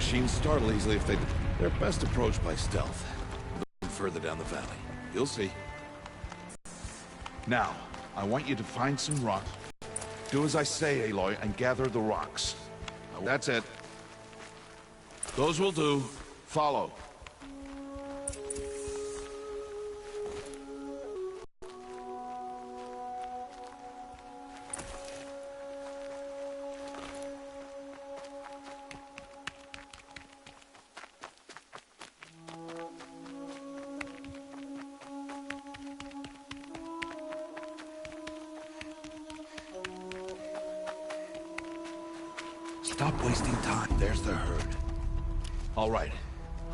machines startle easily if they're best approached by stealth. Look further down the valley. You'll see. Now, I want you to find some rock. Do as I say, Aloy, and gather the rocks. That's it. Those will do. Follow. Stop wasting time. There's the herd. All right.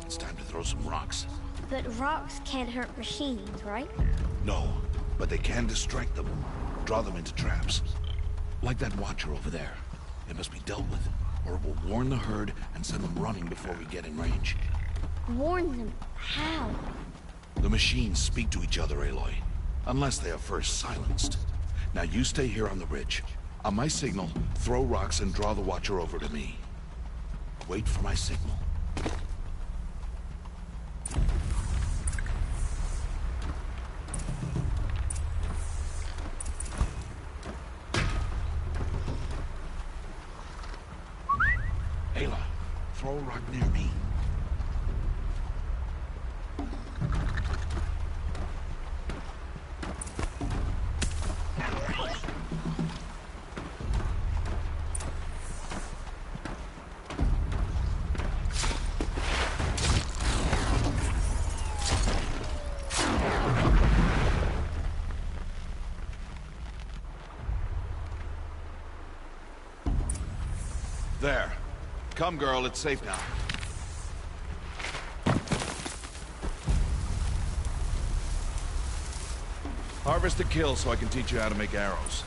It's time to throw some rocks. But rocks can't hurt machines, right? No, but they can distract them. Draw them into traps. Like that watcher over there. It must be dealt with, or it will warn the herd and send them running before we get in range. Warn them? How? The machines speak to each other, Aloy. Unless they are first silenced. Now you stay here on the ridge. On my signal, throw rocks and draw the watcher over to me. Wait for my signal. Ayla, throw a rock near me. There. Come, girl, it's safe now. Harvest a kill so I can teach you how to make arrows.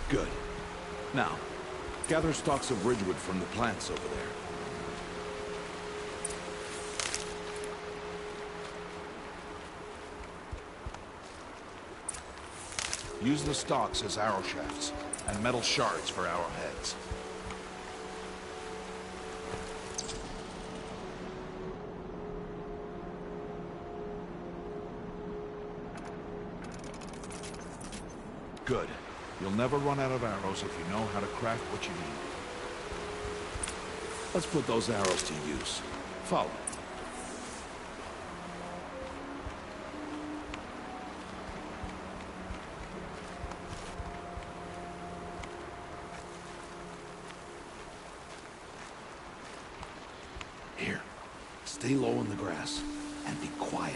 Good. Now, gather stalks of ridgewood from the plants over there. Use the stalks as arrow shafts, and metal shards for arrowheads. Good. You'll never run out of arrows if you know how to craft what you need. Let's put those arrows to use. Follow. Here, stay low in the grass, and be quiet.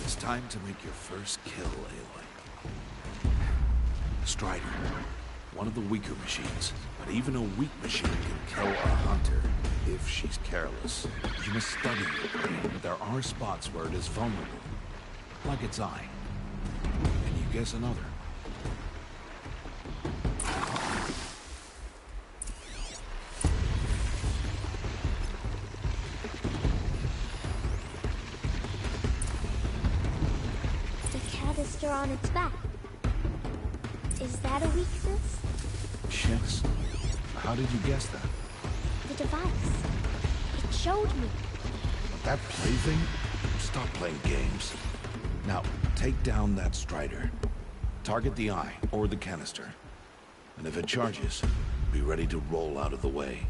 It's time to make your first kill, Aloy. Strider, one of the weaker machines, but even a weak machine can kill a hunter if she's careless. You must study it. There are spots where it is vulnerable, like its eye. And you guess another. Canister on its back. Is that a weakness? Yes. How did you guess that? The device. It showed me. That plaything? Stop playing games. Now, take down that strider. Target the eye, or the canister. And if it charges, be ready to roll out of the way.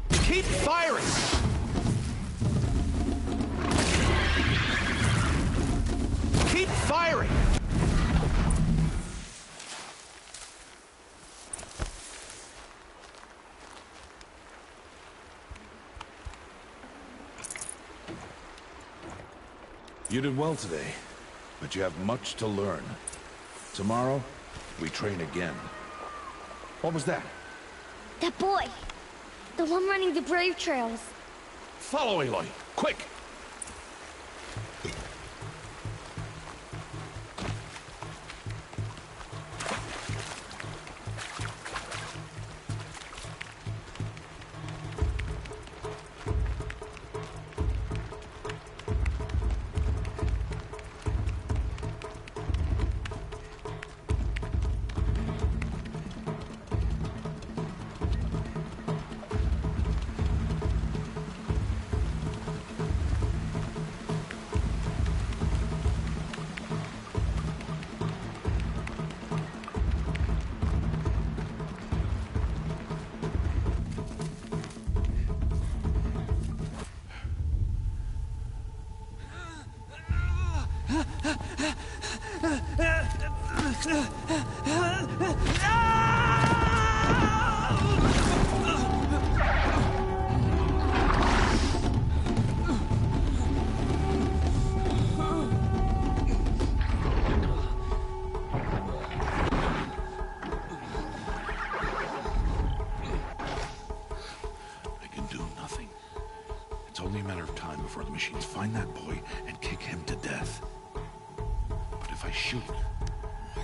Keep firing! Keep firing! You did well today, but you have much to learn. Tomorrow, we train again. What was that? That boy! The one running the brave trails. Follow Aloy, quick! It's only a matter of time before the machines find that boy and kick him to death. But if I shoot,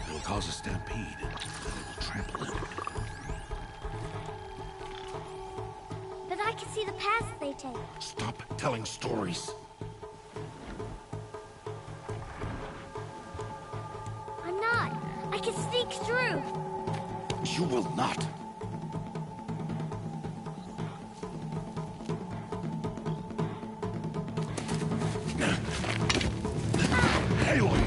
it'll cause a stampede, and then it will trample him. But I can see the paths they take. Stop telling stories. I'm not. I can sneak through. You will not. Aloy!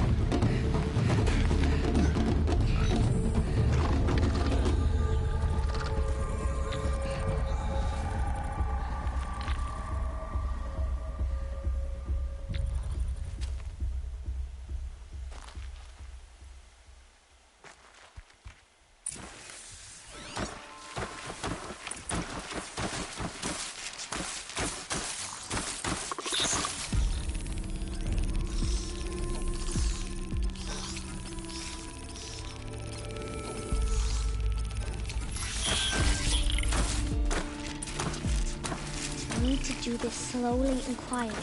I need to do this slowly and quietly.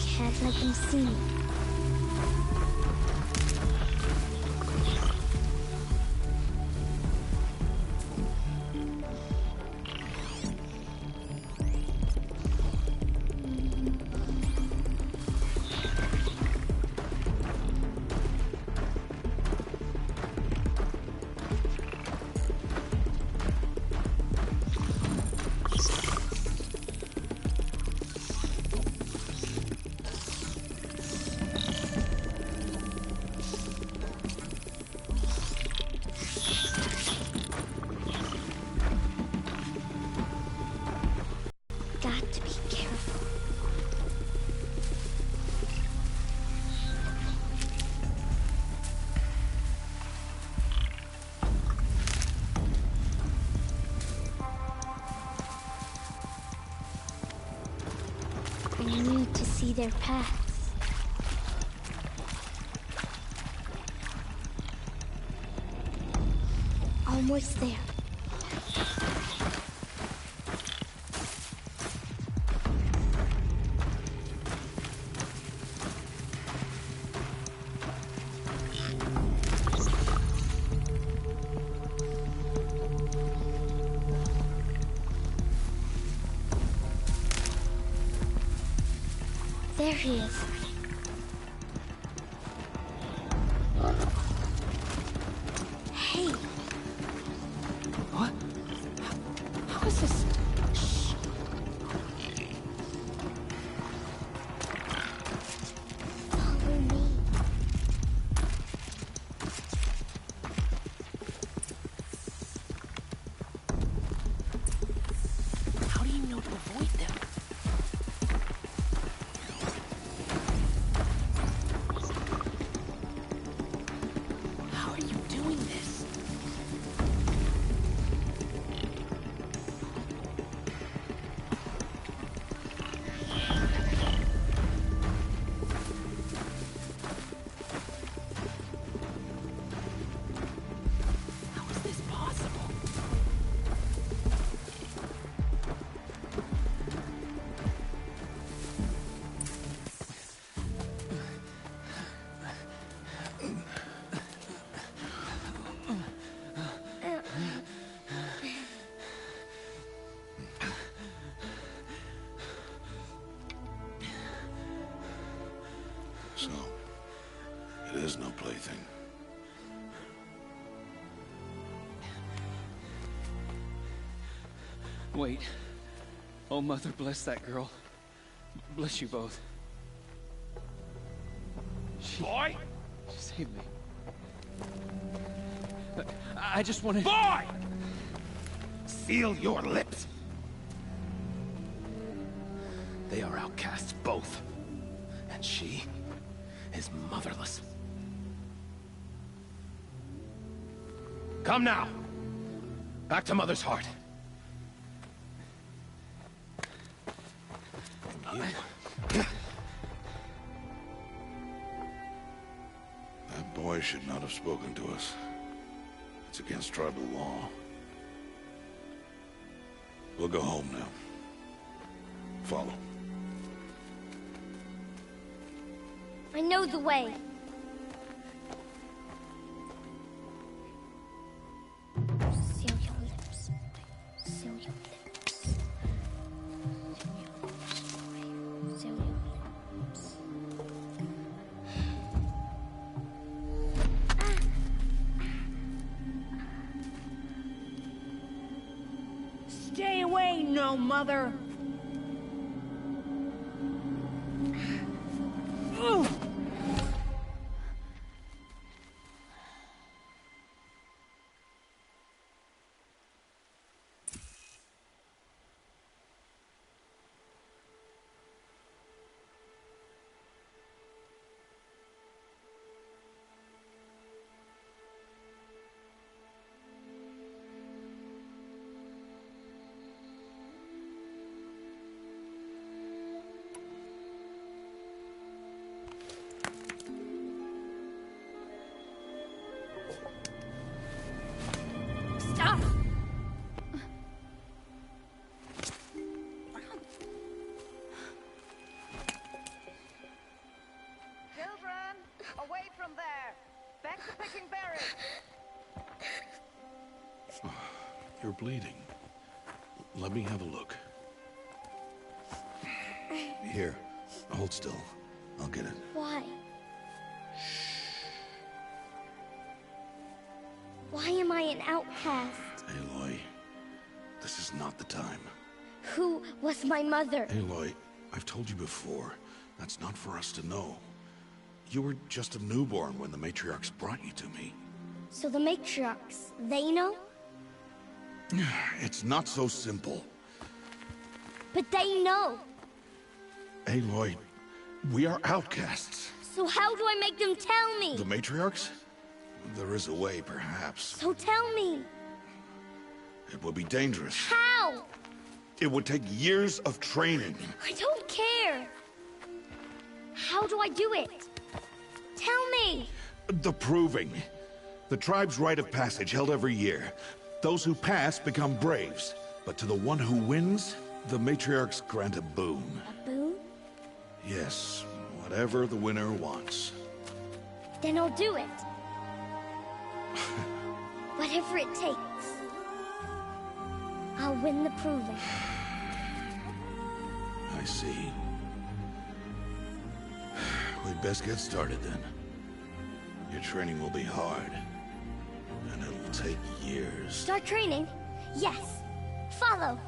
Can't let them see me. Got to be careful. I need to see their paths. Almost there. There he is. Hey. What? How is this? Shh. Follow me. How do you know to avoid them? How are you doing this? How is this possible? So, it is no plaything. Wait. Oh, Mother, bless that girl. Bless you both. Boy! She saved me. I just wanted... Boy! Seal your lips. They are outcasts, both. And she is motherless. Come now! Back to Mother's heart. That boy should not have spoken to us. It's against tribal law. We'll go home now. Follow. I know the way. Seal your lips. Seal your lips. Seal your lips. Stay away, no mother! Stop! Children, away from there! Back to picking berries! You're bleeding. Let me have a look. Here, hold still. I'll get it. Why? Why am I an outcast? Aloy, this is not the time. Who was my mother? Aloy, I've told you before, that's not for us to know. You were just a newborn when the matriarchs brought you to me. So the matriarchs, they know? It's not so simple. But they know. Aloy, we are outcasts. So how do I make them tell me? The matriarchs? There is a way, perhaps. So tell me. It would be dangerous. How? It would take years of training. I don't care. How do I do it? Tell me. The proving. The tribe's rite of passage held every year. Those who pass become braves. But to the one who wins, the matriarchs grant a boon. A boon? Yes, whatever the winner wants. Then I'll do it. Whatever it takes. I'll win the proving. I see. We'd best get started then. Your training will be hard. And it'll take years. Start training? Yes. Follow.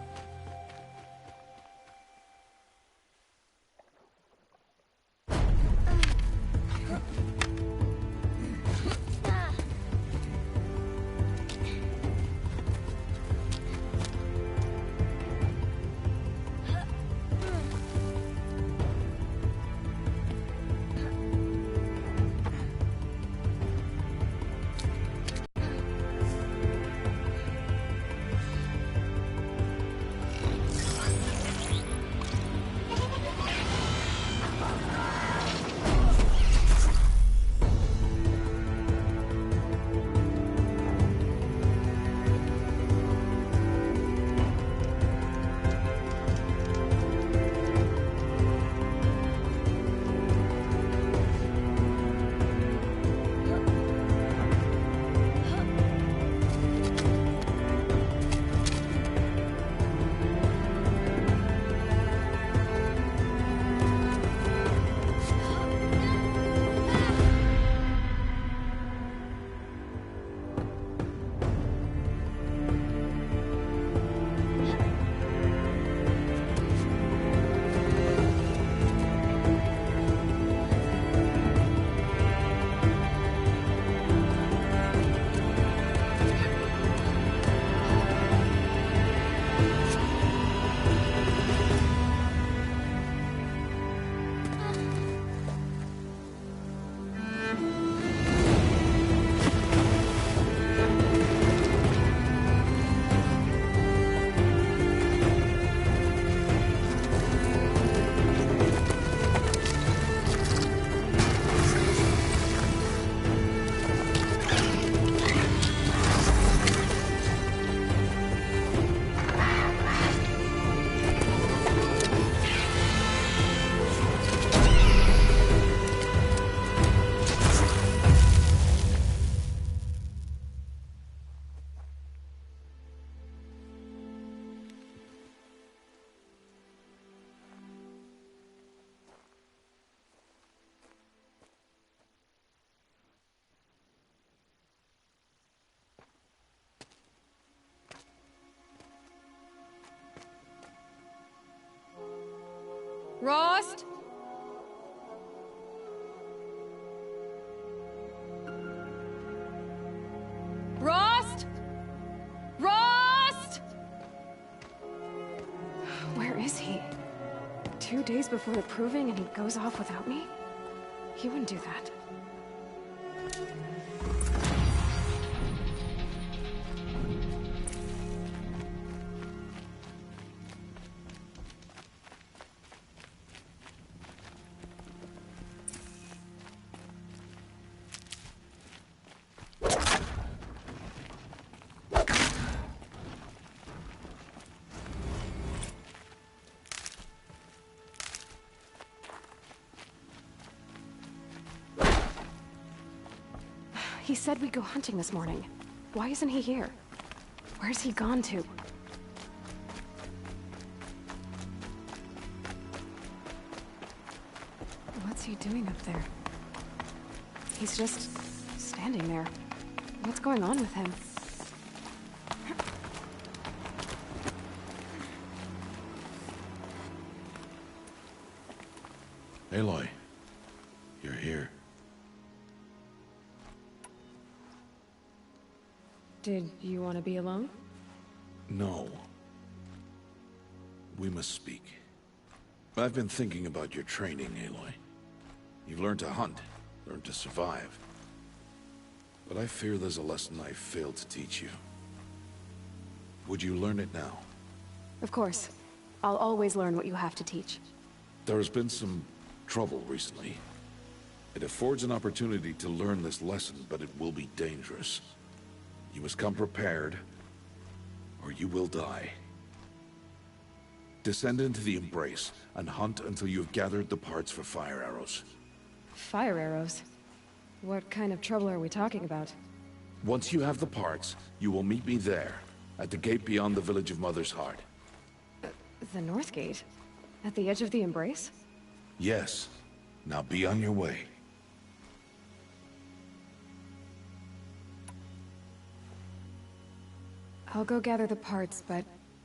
Rost? Rost? Rost? Where is he? 2 days before the proving and he goes off without me? He wouldn't do that. He said we'd go hunting this morning. Why isn't he here? Where's he gone to? What's he doing up there? He's just standing there. What's going on with him? Aloy, you're here. Did you want to be alone? No. We must speak. I've been thinking about your training, Aloy. You've learned to hunt, learned to survive. But I fear there's a lesson I failed to teach you. Would you learn it now? Of course. I'll always learn what you have to teach. There has been some trouble recently. It affords an opportunity to learn this lesson, but it will be dangerous. You must come prepared, or you will die. Descend into the Embrace, and hunt until you have gathered the parts for fire arrows. Fire arrows? What kind of trouble are we talking about? Once you have the parts, you will meet me there, at the gate beyond the village of Mother's Heart. The North Gate? At the edge of the Embrace? Yes. Now be on your way. I'll go gather the parts, but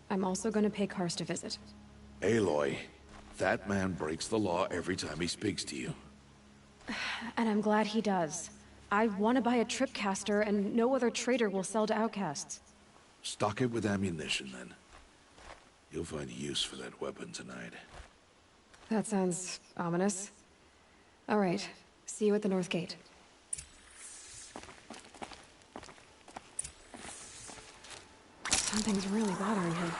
I'm also gonna pay Karst a visit. Aloy, that man breaks the law every time he speaks to you. And I'm glad he does. I want to buy a tripcaster, and no other trader will sell to outcasts. Stock it with ammunition, then. You'll find use for that weapon tonight. That sounds ominous. All right, see you at the North Gate. Something's really bothering him.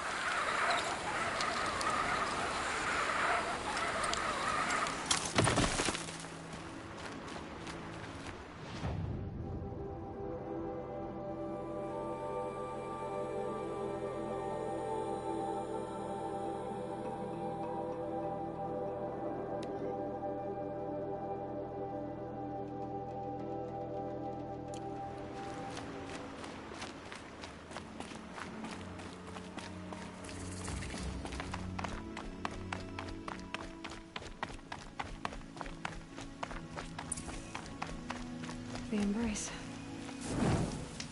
The Embrace.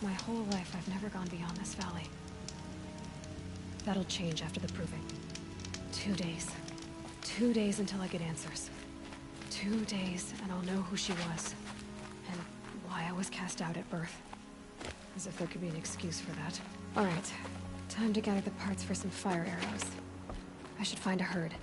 My whole life, I've never gone beyond this valley. That'll change after the proving. 2 days. 2 days until I get answers. 2 days, and I'll know who she was. And why I was cast out at birth. As if there could be an excuse for that. Alright, time to gather the parts for some fire arrows. I should find a herd.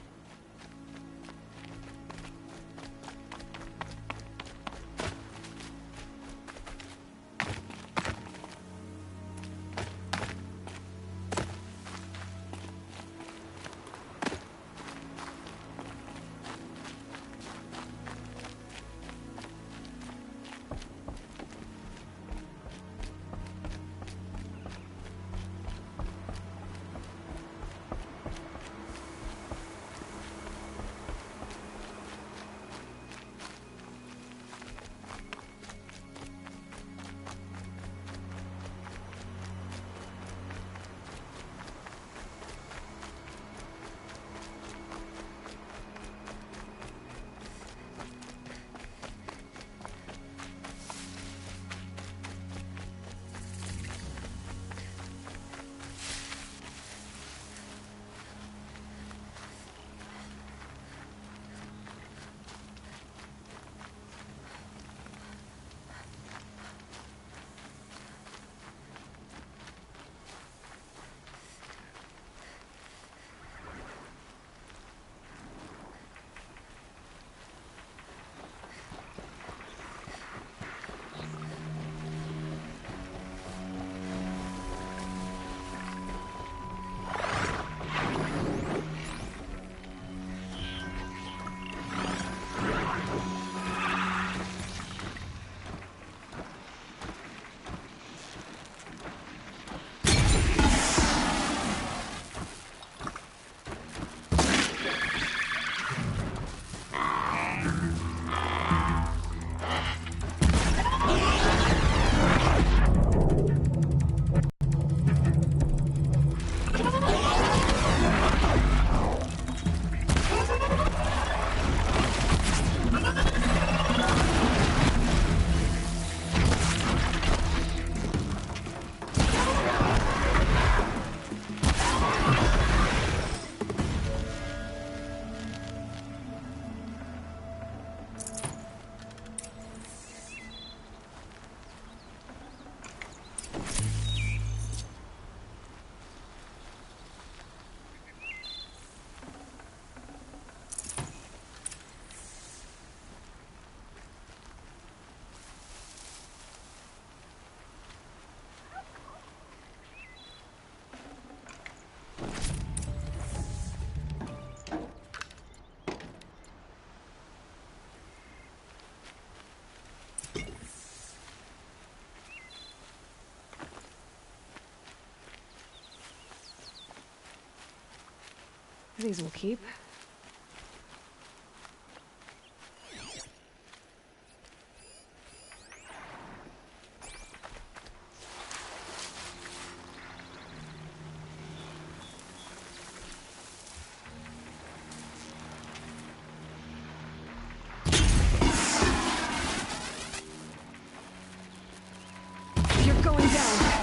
These will keep. You're going down.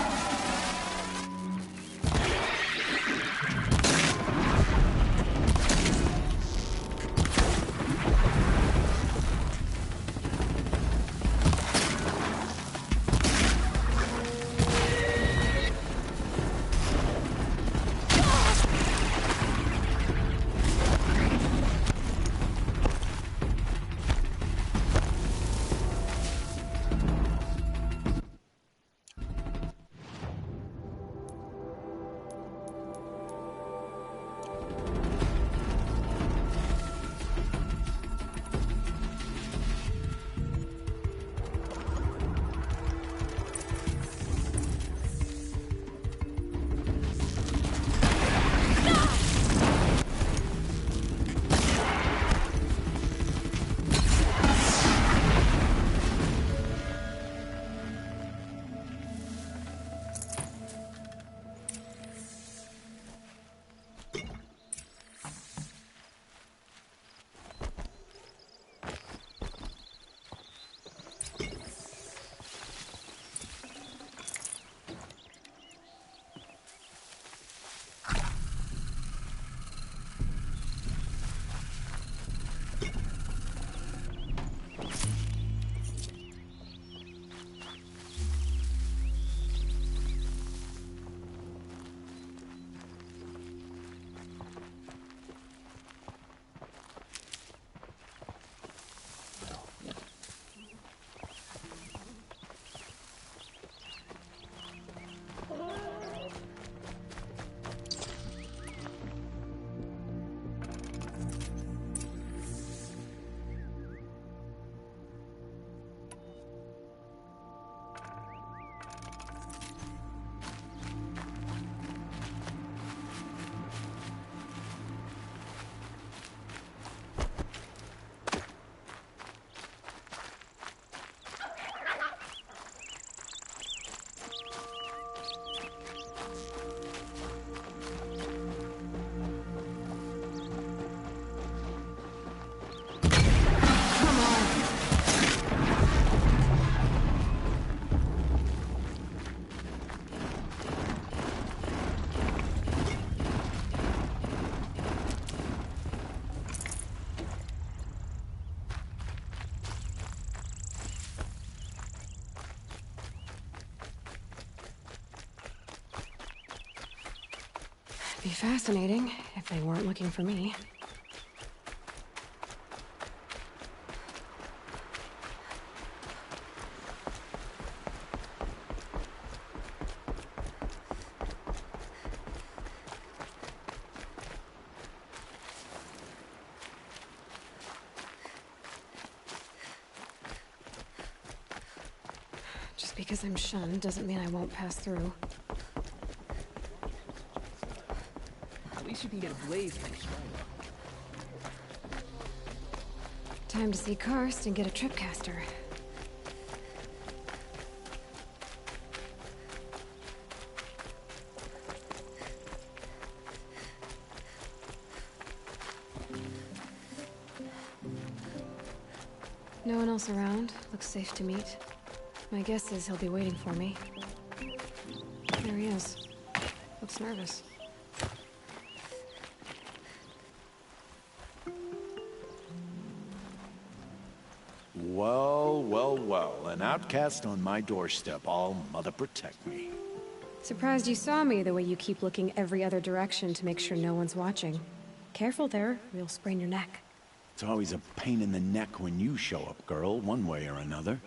Be fascinating if they weren't looking for me. Just because I'm shunned doesn't mean I won't pass through. At least you can get a blaze from the strike. Time to see Karst and get a tripcaster. No one else around. Looks safe to meet. My guess is he'll be waiting for me. There he is. Looks nervous. Well, well, well. An outcast on my doorstep. All mother protect me. Surprised you saw me the way you keep looking every other direction to make sure no one's watching. Careful there, or you'll sprain your neck. It's always a pain in the neck when you show up, girl, one way or another.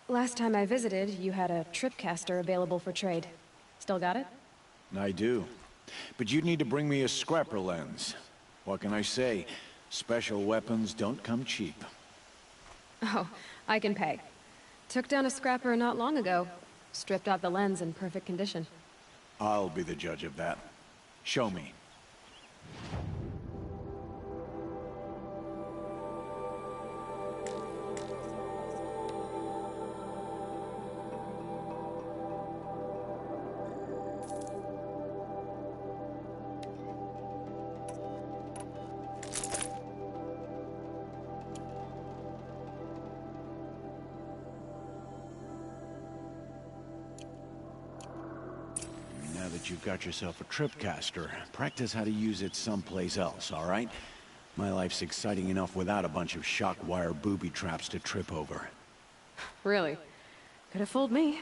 Last time I visited, you had a tripcaster available for trade. Still got it? I do. But you'd need to bring me a scrapper lens. What can I say? Special weapons don't come cheap. Oh, I can pay. Took down a scrapper not long ago. Stripped out the lens in perfect condition. I'll be the judge of that. Show me. Now that you've got yourself a tripcaster, practice how to use it someplace else, all right? My life's exciting enough without a bunch of shock wire booby traps to trip over. Really? Could have fooled me.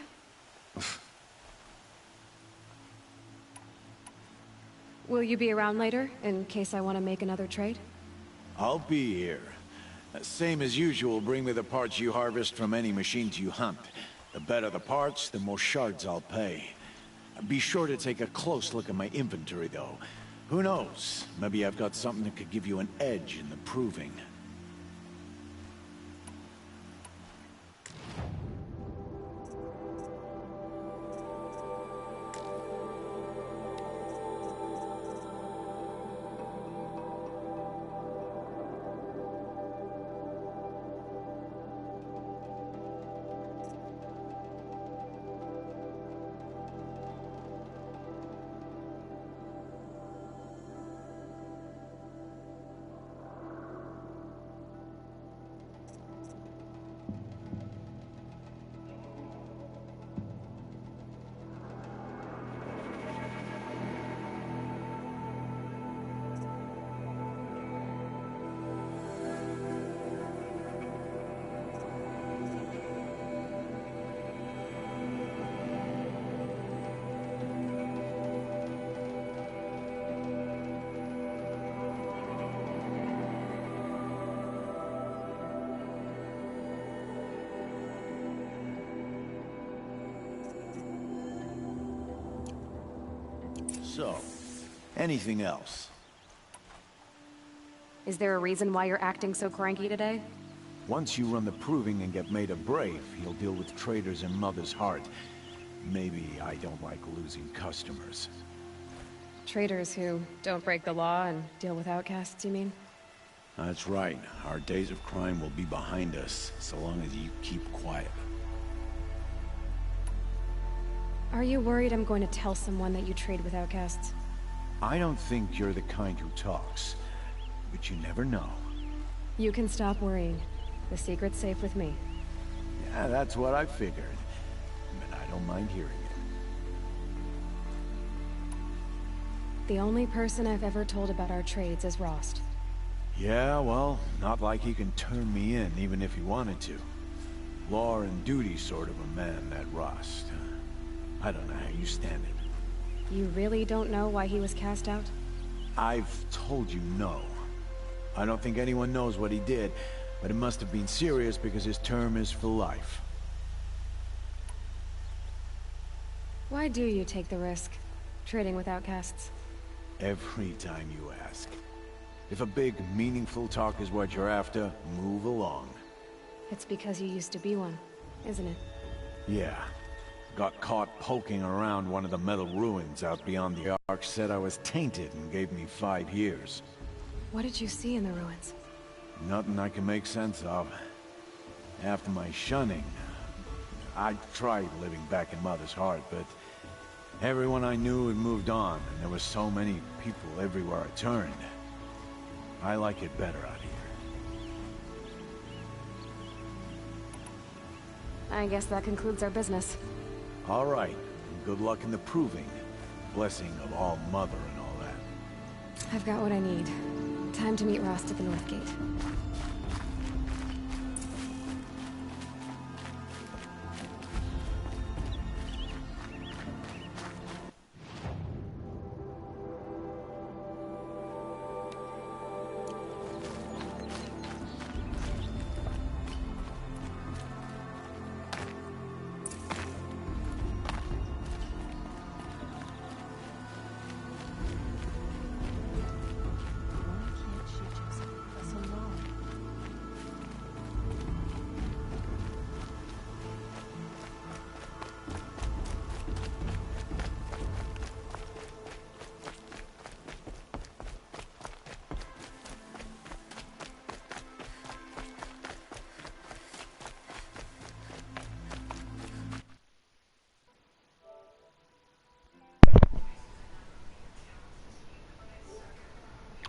Will you be around later, in case I want to make another trade? I'll be here. Same as usual, bring me the parts you harvest from any machines you hunt. The better the parts, the more shards I'll pay. Be sure to take a close look at my inventory, though. Who knows? Maybe I've got something that could give you an edge in the proving. So, anything else? Is there a reason why you're acting so cranky today? Once you run the proving and get made a brave, you'll deal with traitors in Mother's Heart. Maybe I don't like losing customers. Traitors who don't break the law and deal with outcasts, you mean? That's right. Our days of crime will be behind us, so long as you keep quiet. Are you worried I'm going to tell someone that you trade with outcasts? I don't think you're the kind who talks, but you never know. You can stop worrying. The secret's safe with me. Yeah, that's what I figured. But I don't mind hearing it. The only person I've ever told about our trades is Rost. Yeah, well, not like he can turn me in, even if he wanted to. Law and duty sort of a man, that Rost. I don't know how you stand it. You really don't know why he was cast out? I've told you no. I don't think anyone knows what he did, but it must have been serious because his term is for life. Why do you take the risk, trading with outcasts? Every time you ask. If a big, meaningful talk is what you're after, move along. It's because you used to be one, isn't it? Yeah. Got caught poking around one of the metal ruins out beyond the Ark, said I was tainted and gave me 5 years. What did you see in the ruins? Nothing I can make sense of. After my shunning, I tried living back in Mother's Heart, but everyone I knew had moved on, and there were so many people everywhere I turned. I like it better out here. I guess that concludes our business. All right, and good luck in the proving. Blessing of All Mother and all that. I've got what I need. Time to meet Rost at the North Gate.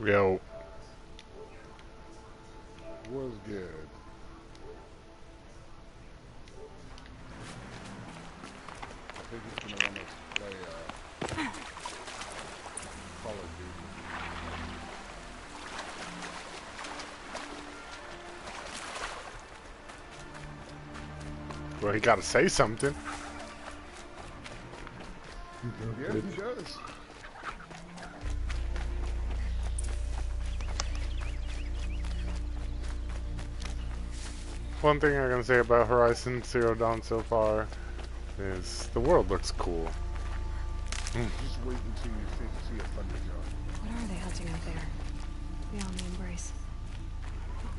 Yo. Was good. I think he's gonna want us to play Call of Duty. Well, he gotta say something. Yeah, he does. One thing I can say about Horizon Zero Dawn so far is the world looks cool. Just wait until you see a Thunderjaw. What are they hunting out there? Beyond the embrace.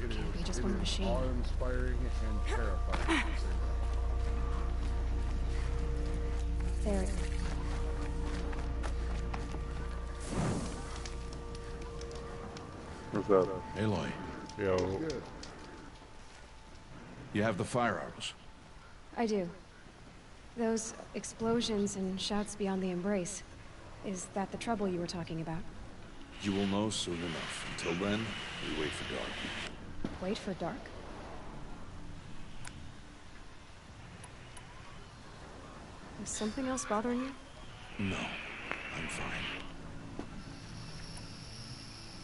It Can't be just it one is machine. awe-inspiring and terrifying at the same time. There. What's up? Aloy, Yo. Good. you have the firearms. I do. Those explosions and shouts beyond the embrace. Is that the trouble you were talking about? You will know soon enough. Until then, we wait for dark. Wait for dark? Is something else bothering you? No, I'm fine.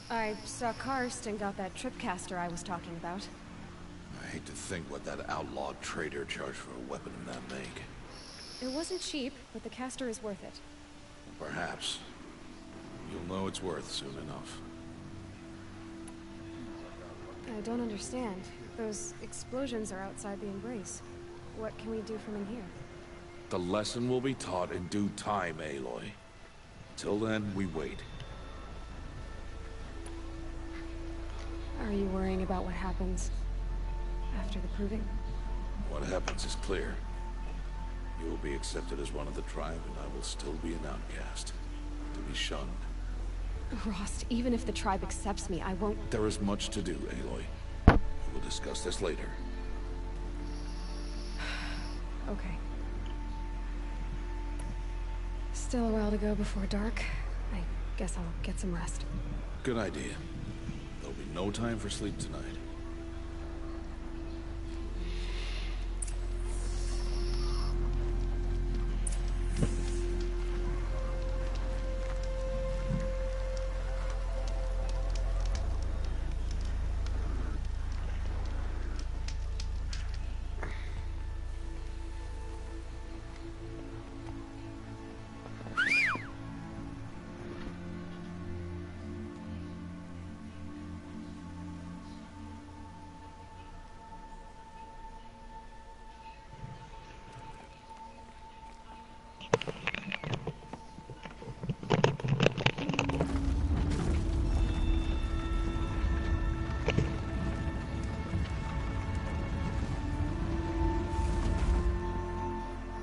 I saw Karst and got that tripcaster I was talking about. I hate to think what that outlawed trader charged for a weapon in that make. It wasn't cheap, but the caster is worth it. Perhaps. You'll know it's worth soon enough. I don't understand. Those explosions are outside the embrace. What can we do from in here? The lesson will be taught in due time, Aloy. Till then, we wait. Are you worrying about what happens after the proving? What happens is clear. You will be accepted as one of the tribe, and I will still be an outcast. To be shunned. Rost, even if the tribe accepts me, I won't... There is much to do, Aloy. We will discuss this later. Okay. Still a while to go before dark. I guess I'll get some rest. Good idea. There'll be no time for sleep tonight.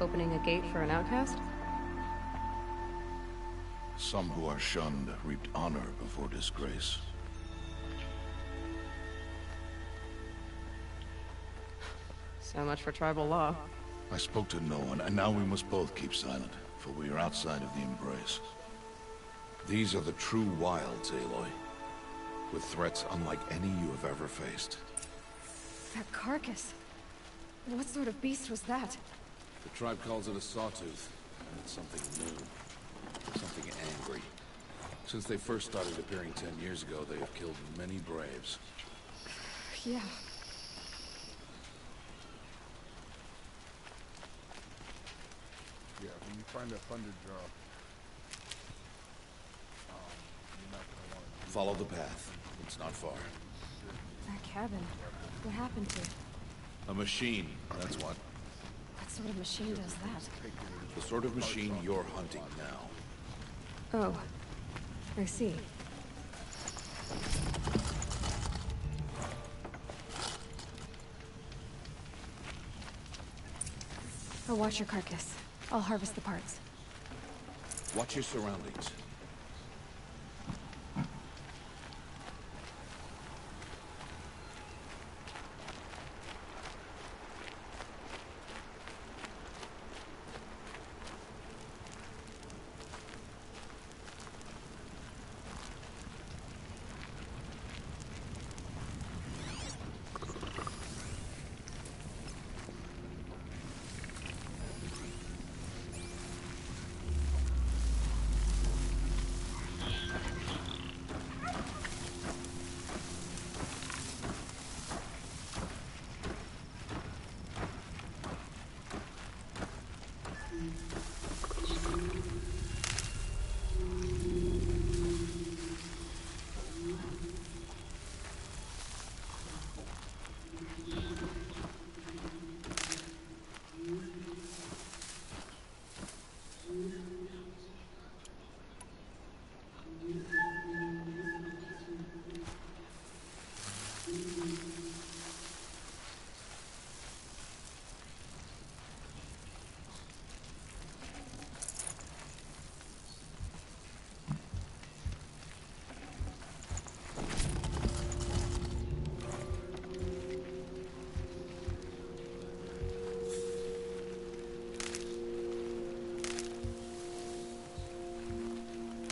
Opening a gate for an outcast? Some who are shunned reaped honor before disgrace. So much for tribal law. I spoke to no one, and now we must both keep silent, for we are outside of the embrace. These are the true wilds, Aloy, with threats unlike any you have ever faced. That carcass. What sort of beast was that? The tribe calls it a sawtooth, and it's something new, something angry. Since they first started appearing 10 years ago, they have killed many braves. Yeah. Yeah, when you find a Thunderjaw, you're not gonna want to Follow the path. It's not far. That cabin. What happened to it? A machine, that's what. What sort of machine does that? The sort of machine you're hunting now. Oh. I see. I'll watch your carcass. I'll harvest the parts. Watch your surroundings.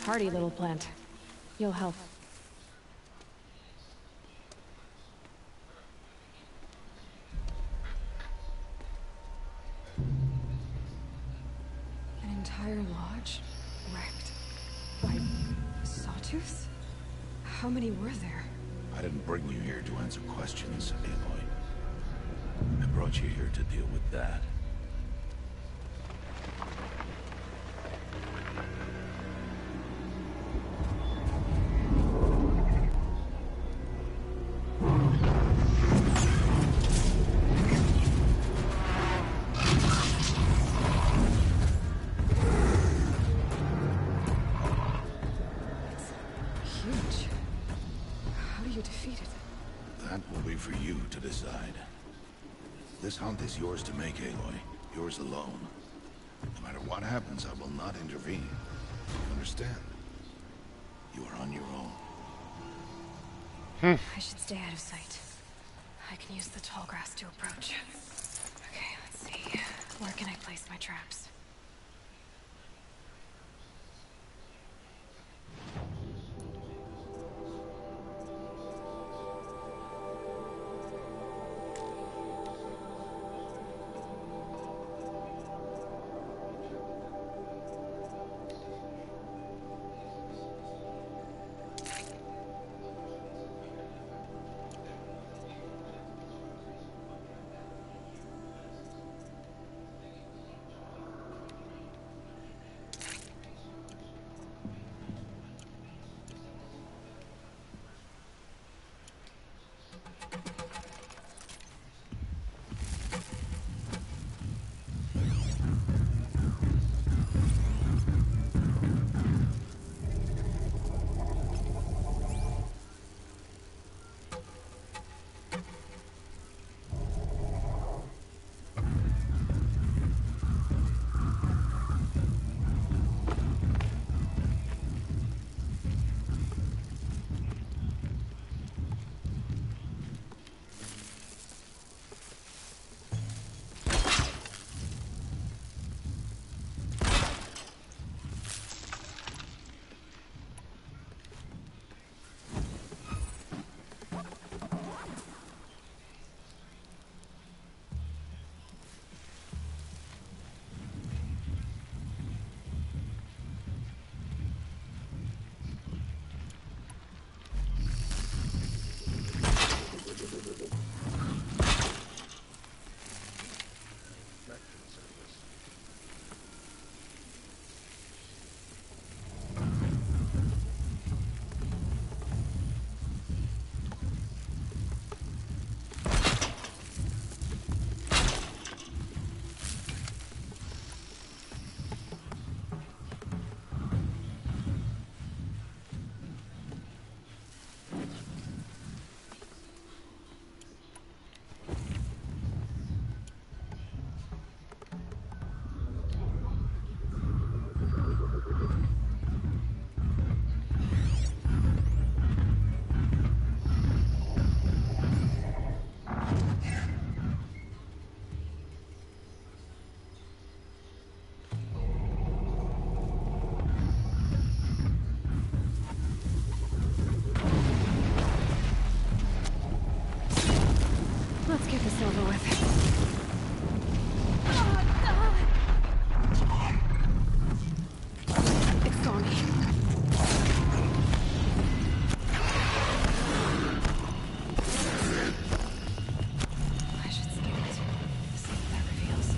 Hardy little plant. You'll help. An entire lodge wrecked by sawtooths? How many were there? I didn't bring you here to answer questions, Aloy. I brought you here to deal with that. Huge. How do you defeat it? That will be for you to decide. This hunt is yours to make, Aloy. Yours alone. No matter what happens, I will not intervene. You understand? You are on your own. I should stay out of sight. I can use the tall grass to approach. Okay, let's see. Where can I place my traps? Let's get this over with. It's on me. I should scan it. See what that reveals.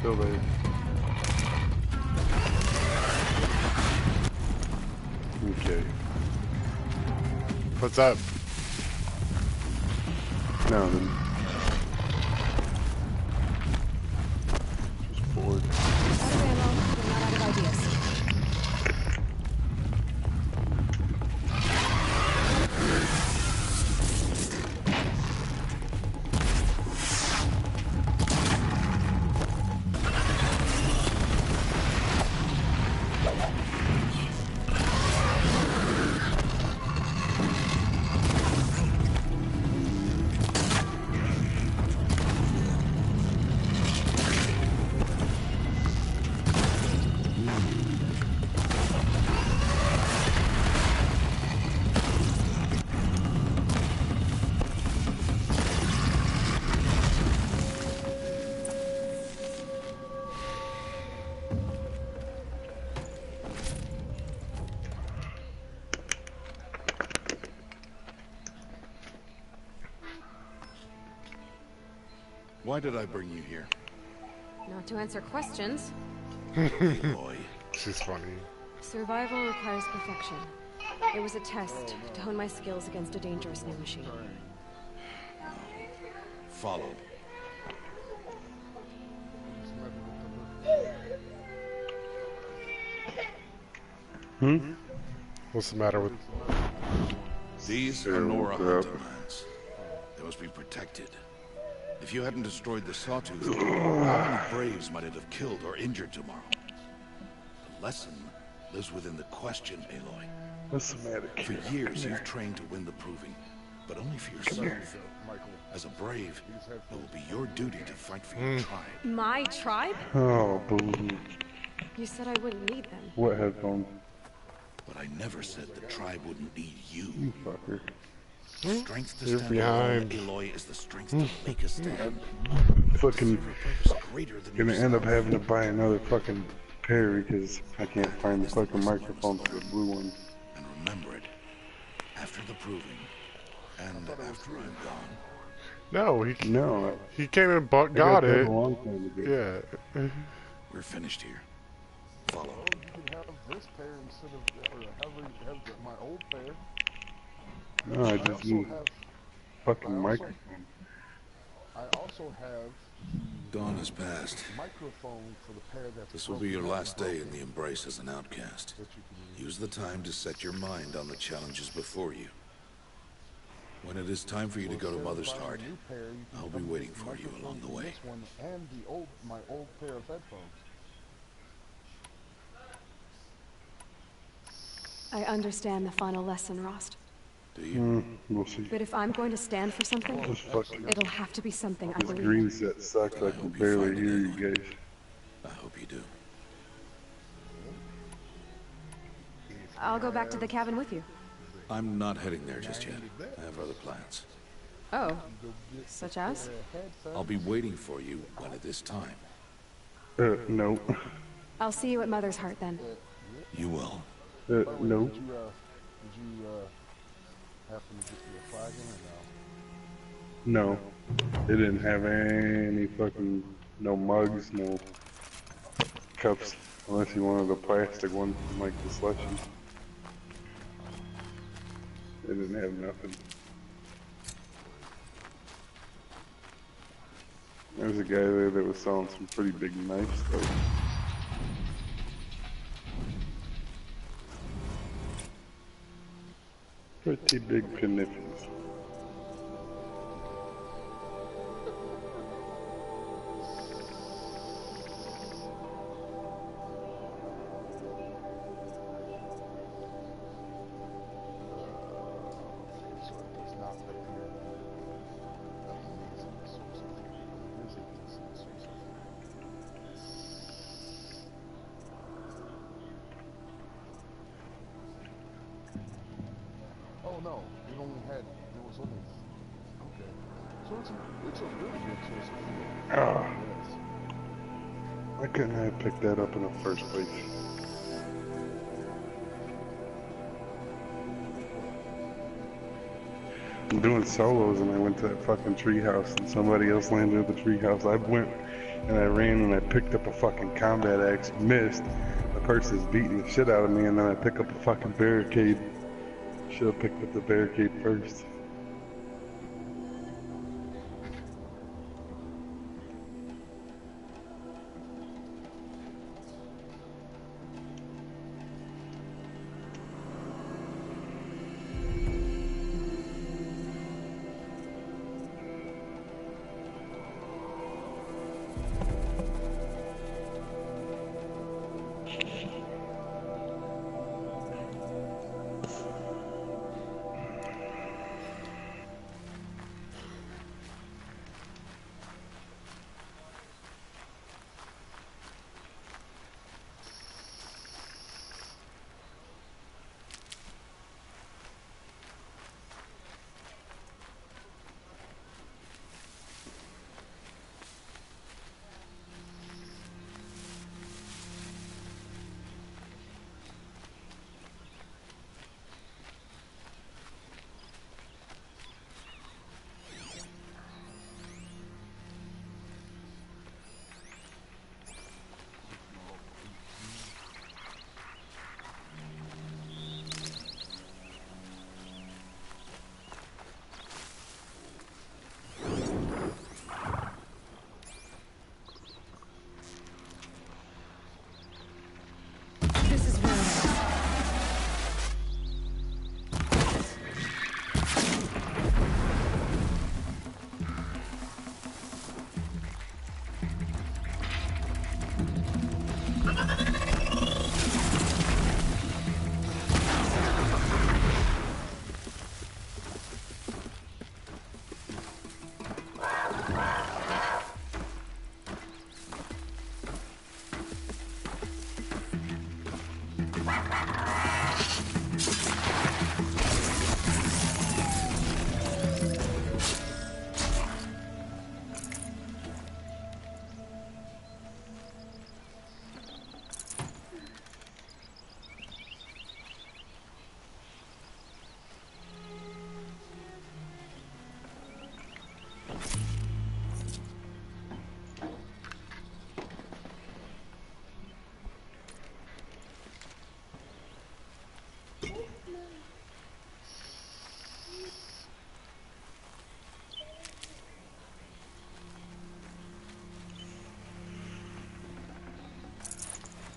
Building. Okay. What's up? No, then. Just bored. Out of ammo, but not out of ideas. Why did I bring you here? Not to answer questions. Aloy. She's funny. Survival requires perfection. It was a test to hone my skills against a dangerous new machine. Follow. What's the matter with... These are Nora hunting lands. They must be protected. If you hadn't destroyed the Sawtooth, how many Braves might it have killed or injured tomorrow? The lesson lives within the question, Aloy. What's the matter, kid? For years, you've trained to win the Proving, but only for yourself. As a Brave, it will be your duty to fight for your tribe. My tribe? Oh, boo. You said I wouldn't need them. What headphones? But I never said the tribe wouldn't need you. You fucker. Strength to You're stand behind. alone, Aloy, is the strength to make a stand. Fucking Greater than gonna end up yourself. having to buy another fucking pair because I can't find the fucking microphone for the blue one. And remember it. After the Proving, and after I'm gone. No, No, he came and I got that it. a long time ago. Yeah. We're finished here. Follow. You can have this pair instead of, or have my old pair. No, I just also need have, fucking microphone. I also have Dawn has passed. microphone for the pair that's This will be your broken last day in the Embrace as an outcast. that you can use. Use the time to set your mind on the challenges before you. When it is time for you to go to Mother's Buy a Heart, new pair, you can I'll be come waiting get for you microphone along the for way. This one and my old pair of headphones. I understand the final lesson, Rost. Do you? We'll see. But if I'm going to stand for something, Just fucking it'll have to be something I this believe green in. set sucks. I can hope you barely find it hear you anyway. guys. I hope you do. I'll go back to the cabin with you. I'm not heading there just yet. I have other plans. Oh, such as? I'll be waiting for you when it is time. No. I'll see you at Mother's Heart then. You will. No. Did you happen to get me a flagon or no? No. They didn't have any fucking, no mugs, no cups, unless you wanted the plastic ones from like the slushies. They didn't have nothing. There was a guy there that was selling some pretty big knife stuff. Pretty big conniptions. So it does not appear that amazing source of fuel. It is a decent source of fuel. Oh no, there was only, okay. So it's a really good source of fuel. Ah. Yes. Why couldn't I have picked that up in the first place? I'm doing solos and I went to that fucking treehouse and somebody else landed at the treehouse. I went and I ran and I picked up a fucking combat axe, missed. The person's beating the shit out of me and then I pick up a fucking barricade. Should have picked up the barricade first.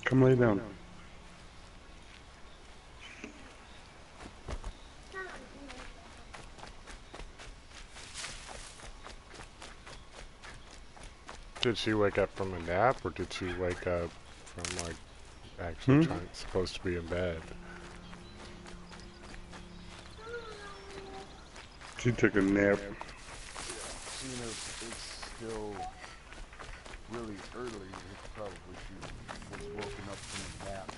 Come lay down. Did she wake up from a nap, or did she wake up from, like, actually supposed to be in bed? She took a nap. Seeing as it's still really early, it's probably she was woken up from a nap.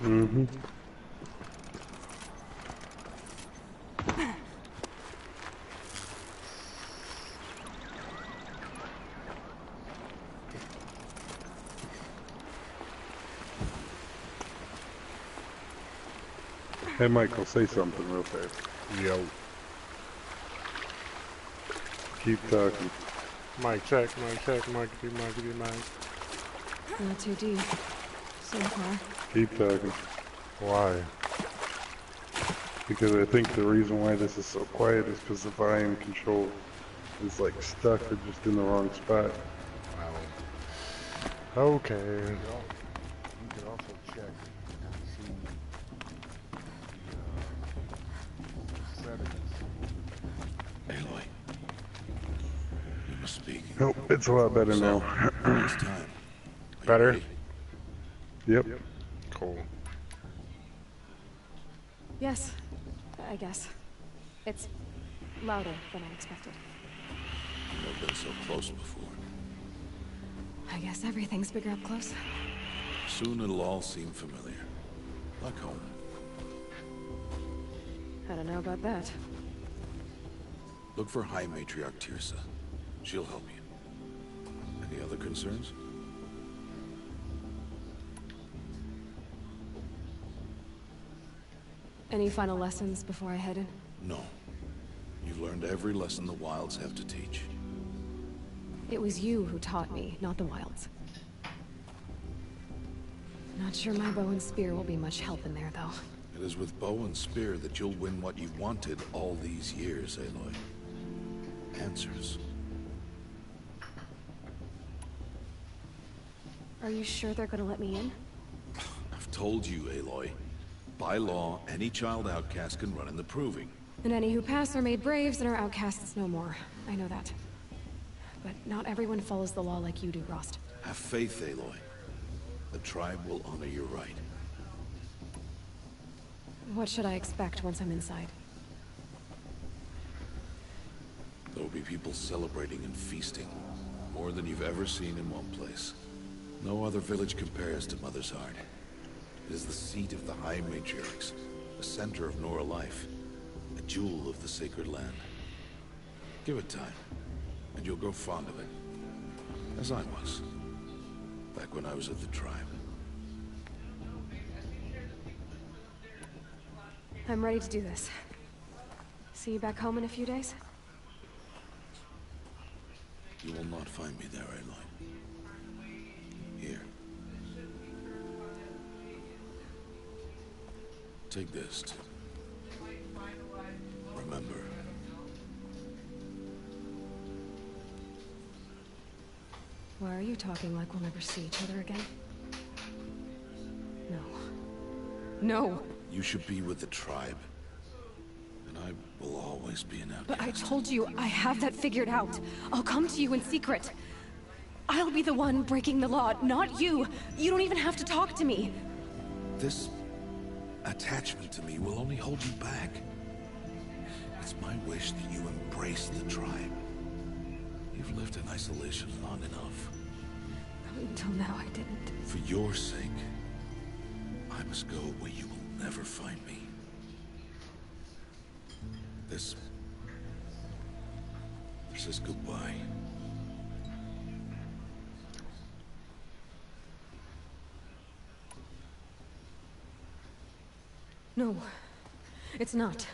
Mm-hmm. Hey, Michael, say something real fast. Yo. Keep talking. Mic check, mic. Not too deep. So far. Keep talking. Why? Because I think the reason why this is so quiet is because the volume control is like stuck or just in the wrong spot. Wow. Okay. You could also check and see the settings. Aloy, you must speak. Nope, it's a lot better So, now. it's time. Are you Better? ready? Yep. Cool. Yes, I guess. It's louder than I expected. I've never been so close before. I guess everything's bigger up close. Soon it'll all seem familiar. Like home. I don't know about that. Look for High Matriarch Tirsa. She'll help you. Any other concerns? Any final lessons before I head in? No. You've learned every lesson the Wilds have to teach. It was you who taught me, not the Wilds. Not sure my bow and spear will be much help in there, though. It is with bow and spear that you'll win what you've wanted all these years, Aloy. Answers. Are you sure they're gonna let me in? I've told you, Aloy. By law, any child outcast can run in the Proving. And any who pass are made braves and are outcasts no more. I know that. But not everyone follows the law like you do, Rost. Have faith, Aloy. The tribe will honor your right. What should I expect once I'm inside? There will be people celebrating and feasting. More than you've ever seen in one place. No other village compares to Mother's Heart. It is the seat of the High Matriarchs, the center of Nora life, a jewel of the sacred land. Give it time, and you'll grow fond of it. As I was, back when I was at the tribe. I'm ready to do this. See you back home in a few days? You will not find me there, Aloy. Here. Take this to remember. Why are you talking like we'll never see each other again? No. No! You should be with the tribe. And I will always be an outcast. But I told you, I have that figured out. I'll come to you in secret. I'll be the one breaking the law, not you. You don't even have to talk to me. This attachment to me will only hold you back. It's my wish that you embrace the tribe. You've lived in isolation long enough. Until now, I didn't. For your sake, I must go where you will never find me. This is goodbye. No, it's not.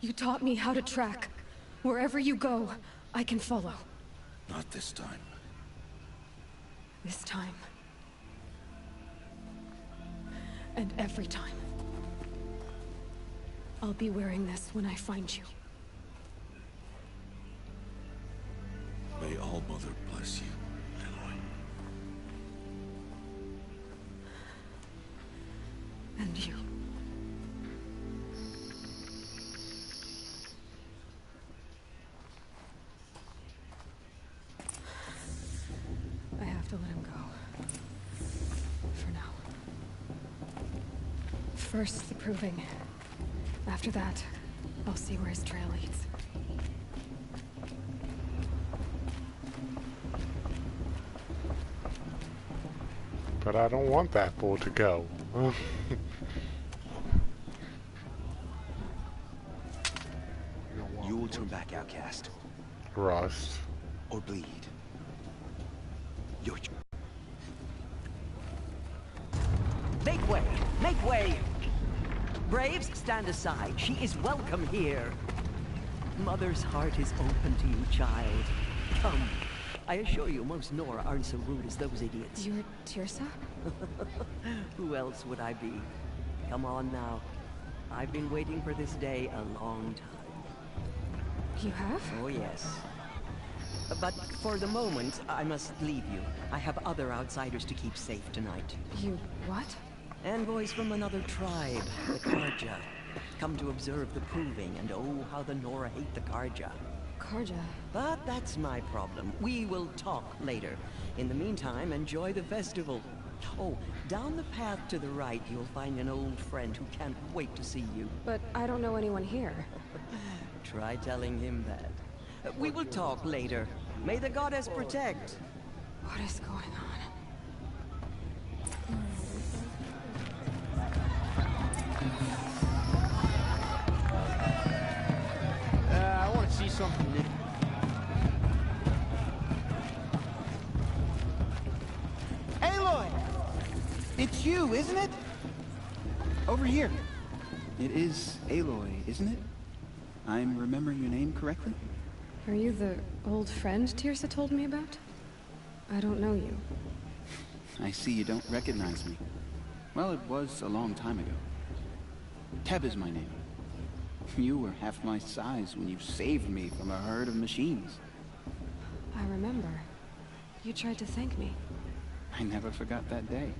You taught me how to track. Wherever you go, I can follow. Not this time. This time. And every time. I'll be wearing this when I find you. First, the proving. After that, I'll see where his trail leads. But I don't want that boy to go. You will turn back, outcast. Rust. Or bleed. Your Make way! Make way! Braves, stand aside. She is welcome here. Mother's heart is open to you, child. Come. I assure you, most Nora aren't so rude as those idiots. You're Tirsa? Who else would I be? Come on now. I've been waiting for this day a long time. You have? Oh, yes. But for the moment, I must leave you. I have other outsiders to keep safe tonight. You what? Envoys from another tribe, the Karja. Come to observe the proving, and oh, how the Nora hate the Karja. Karja? But that's my problem. We will talk later. In the meantime, enjoy the festival. Oh, down the path to the right, you'll find an old friend who can't wait to see you. But I don't know anyone here. Try telling him that. We will talk later. May the goddess protect. What is going on? I want to see something new. Aloy! It's you, isn't it? Over here. It is Aloy, isn't it? I'm remembering your name correctly? Are you the old friend Tirsa told me about? I don't know you. I see you don't recognize me. Well, it was a long time ago. Teb is my name. You were half my size when you saved me from a herd of machines. I remember. You tried to thank me. I never forgot that day.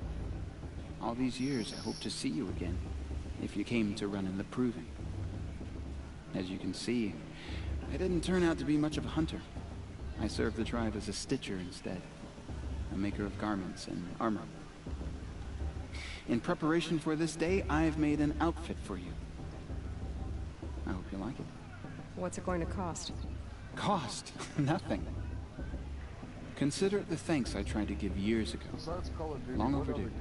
All these years, I hope to see you again, if you came to run in the proving. As you can see, I didn't turn out to be much of a hunter. I served the tribe as a stitcher instead, a maker of garments and armor. In preparation for this day, I've made an outfit for you. I hope you like it. What's it going to cost? Cost? Nothing. Consider it the thanks I tried to give years ago. Long overdue.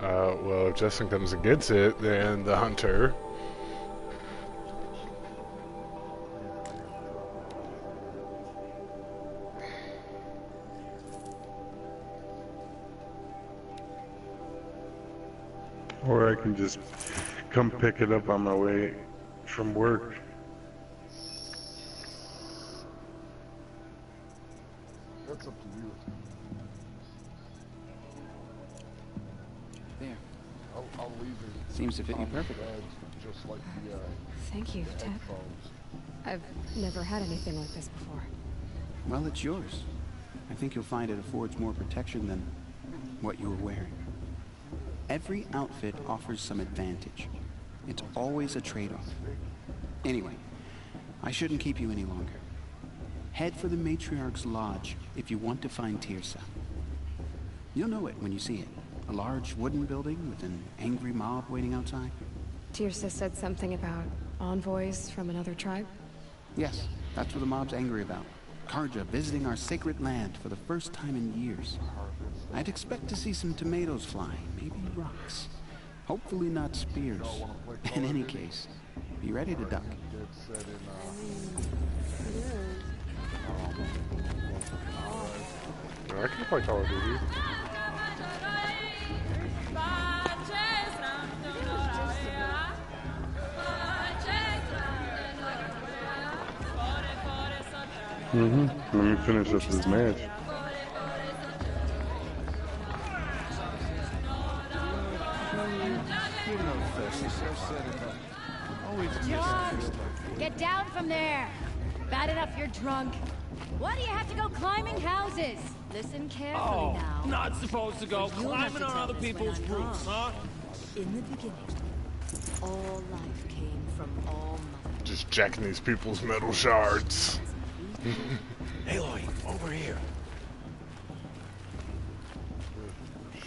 Well, if Justin comes and gets it, then the hunter. Or I can just come pick it up on my way from work. That's up to you. There. I'll leave it. Seems to fit you perfectly. Just like the, Thank you, Ted. I've never had anything like this before. Well, it's yours. I think you'll find it affords more protection than what you were wearing. Every outfit offers some advantage. It's always a trade-off. Anyway, I shouldn't keep you any longer. Head for the Matriarch's Lodge if you want to find Tirsa. You'll know it when you see it. A large wooden building with an angry mob waiting outside. Tirsa said something about envoys from another tribe? Yes, that's what the mob's angry about. Karja visiting our sacred land for the first time in years. I'd expect to see some tomatoes flying, maybe rocks. Hopefully not spears. In any case, be ready to duck. I can play Call of Duty. Let me finish up this match. John, get down from there. Bad enough you're drunk. Why do you have to go climbing houses? Listen carefully now. Not supposed to go You'll have climbing to on tell other this when people's I'm roofs, gone. huh? In the beginning, all life came from all mother. Just jacking these people's metal shards. Aloy, over here.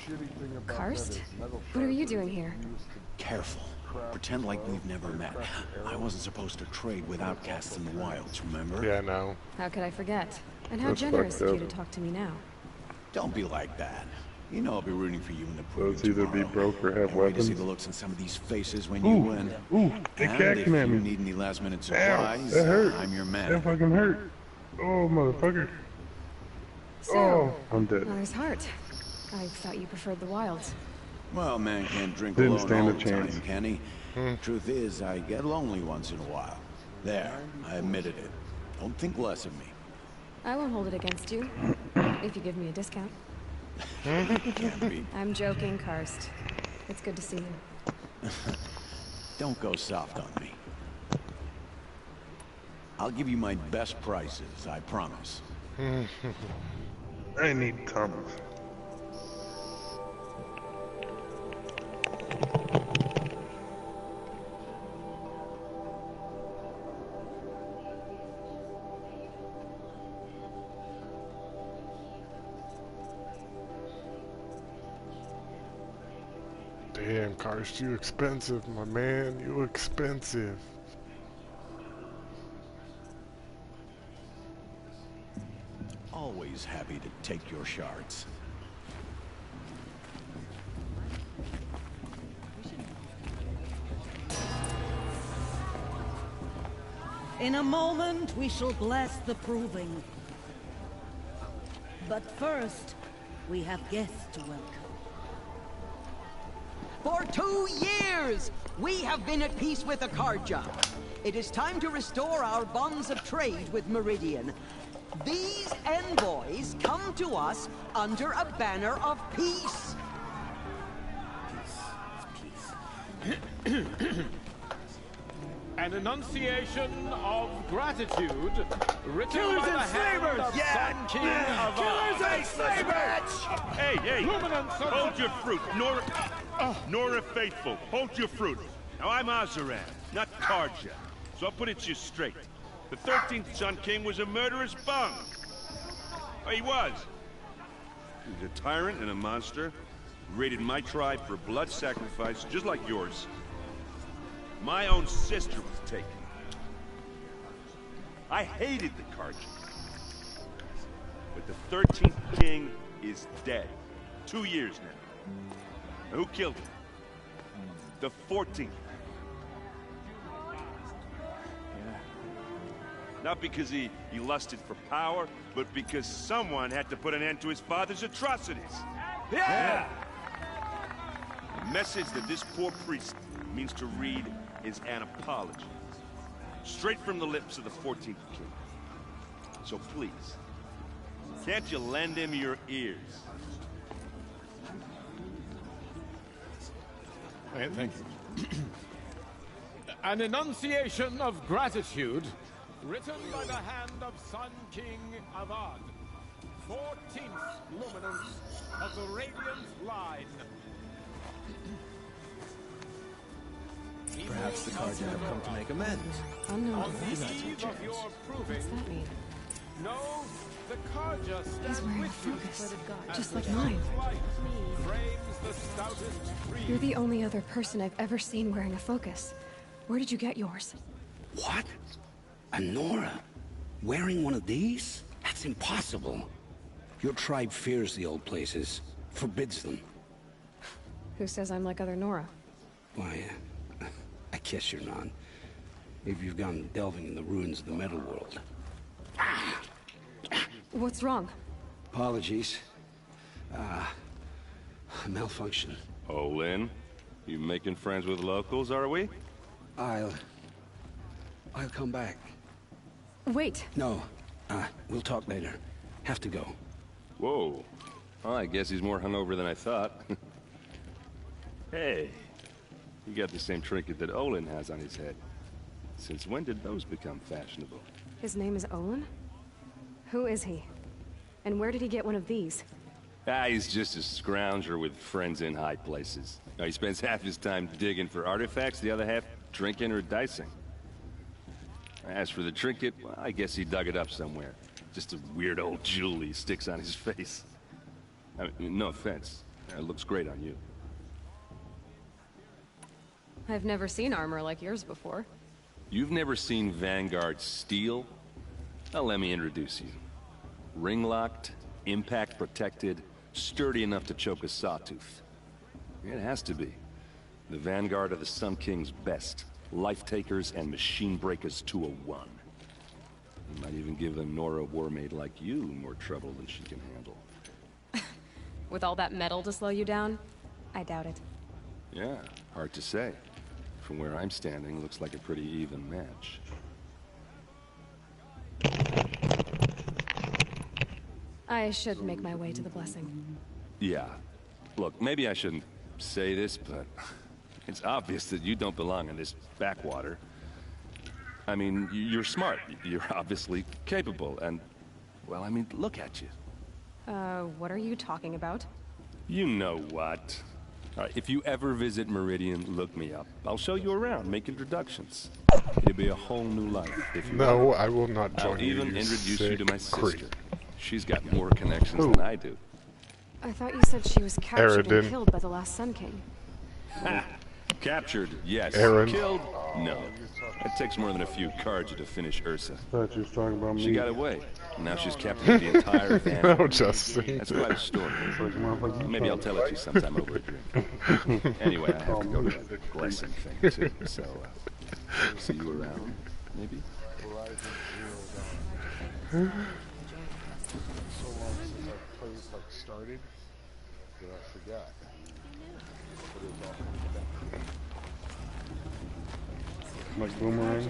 shitty thing about Karst? that is metal What are you sharpeners doing here? used to Careful. Pretend like we've never met. I wasn't supposed to trade with outcasts in the wilds, remember? Yeah, no. How could I forget? And how That's generous fucked of you up. to talk to me now. Don't be like that. You know I'll be rooting for you in the So proving it's either be tomorrow. broke or have Can't wait to see weapons. the looks on some of these faces when Ooh, you win. ooh, they And cacking if at you me. need any last-minute Ow, supplies, that hurt. I'm your man. That fucking hurt. Oh, motherfucker. So, Oh, I'm dead. Mother's heart. I thought you preferred the wilds. Well, man can't drink Didn't alone stand all a the chance. time, can he? Truth is, I get lonely once in a while. There, I admitted it. Don't think less of me. I won't hold it against you, if you give me a discount. Can't be. I'm joking, Karst. It's good to see you. Don't go soft on me. I'll give you my best prices, I promise. I need tons. Damn, Karst, you expensive, my man. You expensive. Always happy to take your shards. In a moment, we shall bless the proving. But first, we have guests to welcome. For 2 years, we have been at peace with Akarja. It is time to restore our bonds of trade with Meridian. These envoys come to us under a banner of peace. An enunciation of gratitude written Killers by the and hand slavers! of Yeah! Sun King Yeah! of Killers and slavers! Hey, Luminance of hold your fruit. Nora Faithful, hold your fruit. Now, I'm Azaran, not Karja, so I'll put it to you straight. The 13th Sun King was a murderous bung. Oh, he was. He was a tyrant and a monster. Raided my tribe for blood sacrifice, just like yours. My own sister was taken. I hated the Karja. But the 13th king is dead. 2 years now. Who killed him? The 14th. Not because he lusted for power, but because someone had to put an end to his father's atrocities. Yeah! The message that this poor priest means to read is an apology. Straight from the lips of the 14th king. So please, can't you lend him your ears? Thank you. An enunciation of gratitude written by the hand of Sun King Avad, 14th luminance of the Radiant Line. Perhaps the Karja have come to make amends. Unknown On the arrest. eve of your proving, What's that mean? know the Karja He's stand wearing a with you. focus, as just the like mine. sun's light frames the stoutest tree. You're the only other person I've ever seen wearing a focus. Where did you get yours? What? A Nora? Wearing one of these? That's impossible. Your tribe fears the old places, forbids them. Who says I'm like other Nora? Why, I guess you're not. Maybe you've gone delving in the ruins of the metal world. What's wrong? Apologies. Malfunction. Oh, Lynn, you making friends with locals, are we? I'll come back. Wait. No, we'll talk later. Have to go. Whoa. Well, I guess he's more hungover than I thought. Hey, you got the same trinket that Olin has on his head. Since when did those become fashionable? His name is Olin? Who is he? And where did he get one of these? He's just a scrounger with friends in high places. He spends half his time digging for artifacts, the other half drinking or dicing. As for the trinket, well, I guess he dug it up somewhere. Just a weird old jewel he sticks on his face. I mean, no offense. It looks great on you. I've never seen armor like yours before. You've never seen Vanguard steel? Well, let me introduce you. Ring-locked, impact-protected, sturdy enough to choke a sawtooth. It has to be. The Vanguard of the Sun King's best. Life-takers and machine breakers to a one. You might even give a Nora warmaid like you more trouble than she can handle. With all that metal to slow you down? I doubt it. Yeah, hard to say. From where I'm standing, looks like a pretty even match. I should make my way to the blessing. Yeah. Look, maybe I shouldn't say this, but it's obvious that you don't belong in this backwater. I mean, you're smart. You're obviously capable, and, well, I mean, look at you. What are you talking about? You know what. All right, if you ever visit Meridian, look me up. I'll show you around, make introductions. It'll be a whole new life if you No, want. I will not join I'll you. even You introduce you to my sick sister. creep. She's got more connections than I do. I thought you said she was captured and killed by the last Sun King. Ha! Captured, yes. Aaron. Killed, no. It takes more than a few cards to finish Ursa. Thought you was talking about me. She got away. Now she's captured the entire family. No, Justin. That's quite a story. Like, Maybe I'll tell it to you sometime over a drink. Anyway, I have to go to the blessing thing too. So, see you around, maybe? So long since I played, like, started, that I forgot. But it was all coming back. Like Boomerang.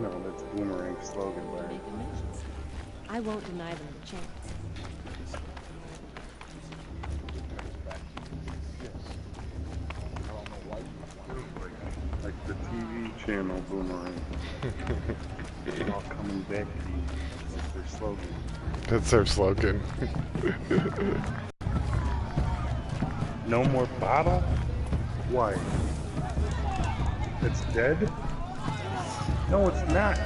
No, that's Boomerang's slogan, Larry. I won't deny them the chance. Like the TV channel Boomerang. It's all coming back to you. That's their slogan. That's their slogan. No more bottle? Why? It's dead? No, it's not.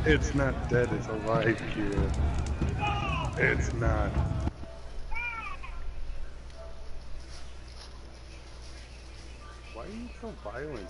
It's not dead, it's alive, kid. It's not. Why are you so violent?